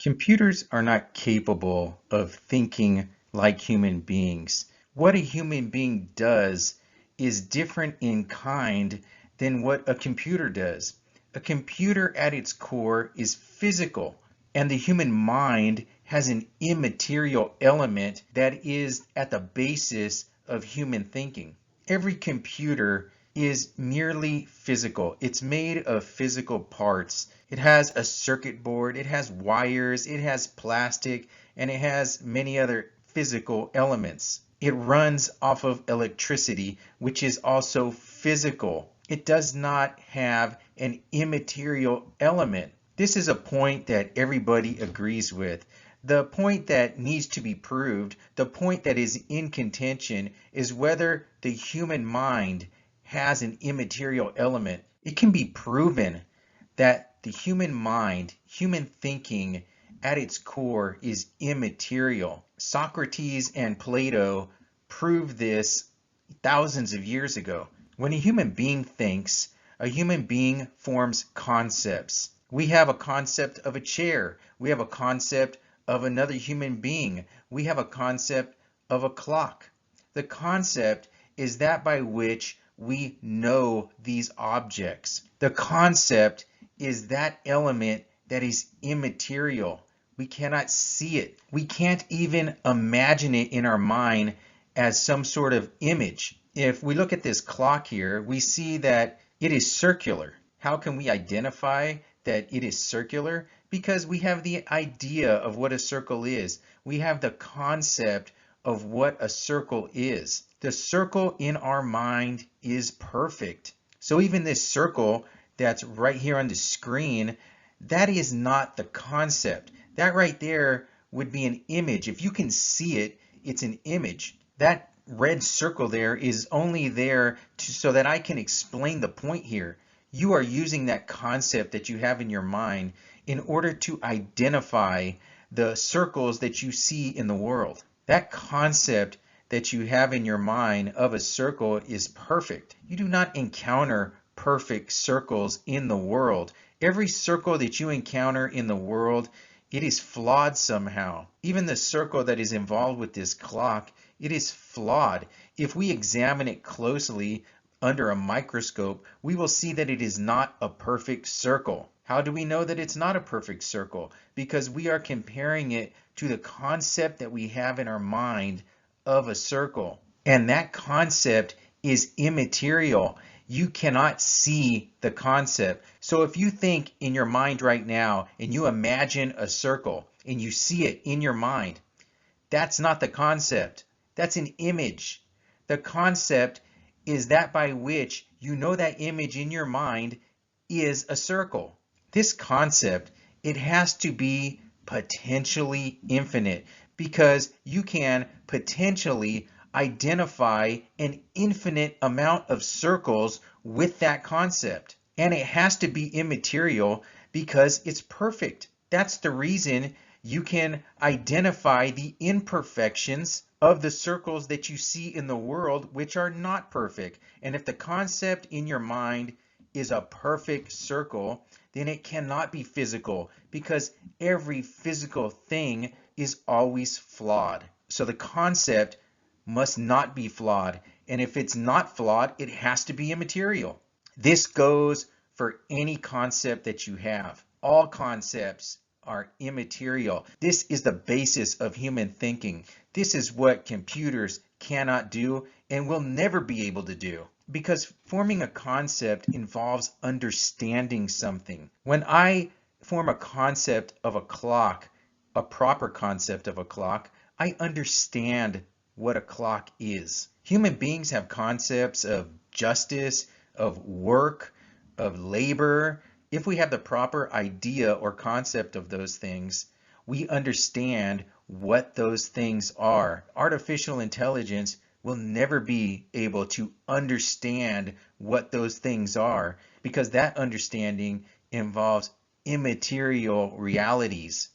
Computers are not capable of thinking like human beings. What a human being does is different in kind than what a computer does. A computer at its core is physical, and the human mind has an immaterial element that is at the basis of human thinking. Every computer is merely physical. It's made of physical parts. It has a circuit board, it has wires, it has plastic, and it has many other physical elements. It runs off of electricity, which is also physical. It does not have an immaterial element. This is a point that everybody agrees with. The point that needs to be proved, the point that is in contention, is whether the human mind has an immaterial element. It can be proven that the human mind, human thinking at its core is immaterial. Socrates and Plato proved this thousands of years ago. When a human being thinks, a human being forms concepts. We have a concept of a chair. We have a concept of another human being. We have a concept of a clock. The concept is that by which we know these objects. The concept is that element that is immaterial. We cannot see it. We can't even imagine it in our mind as some sort of image. If we look at this clock here, we see that it is circular. How can we identify that it is circular? Because we have the idea of what a circle is. We have the concept of what a circle is. The circle in our mind is perfect. So even this circle that's right here on the screen, that is not the concept. That right there would be an image. If you can see it, it's an image. That red circle there is only there so that I can explain the point here. You are using that concept that you have in your mind in order to identify the circles that you see in the world. That concept that you have in your mind of a circle is perfect. You do not encounter perfect circles in the world. Every circle that you encounter in the world, it is flawed somehow. Even the circle that is involved with this clock, it is flawed. If we examine it closely under a microscope, we will see that it is not a perfect circle. How do we know that it's not a perfect circle? Because we are comparing it to the concept that we have in our mind of a circle. And that concept is immaterial. You cannot see the concept. So if you think in your mind right now and you imagine a circle and you see it in your mind, that's not the concept. That's an image. The concept is that by which you know that image in your mind is a circle. This concept, it has to be potentially infinite because you can potentially identify an infinite amount of circles with that concept. And it has to be immaterial because it's perfect. That's the reason you can identify the imperfections of the circles that you see in the world, which are not perfect. And if the concept in your mind is a perfect circle, then it cannot be physical because every physical thing is always flawed. So the concept must not be flawed. And if it's not flawed, it has to be immaterial. This goes for any concept that you have. All concepts are immaterial. This is the basis of human thinking. This is what computers cannot do and will never be able to do. Because forming a concept involves understanding something. When I form a concept of a clock, a proper concept of a clock, I understand what a clock is. Human beings have concepts of justice, of work, of labor. If we have the proper idea or concept of those things, we understand what those things are. Artificial intelligence will never be able to understand what those things are because that understanding involves immaterial realities.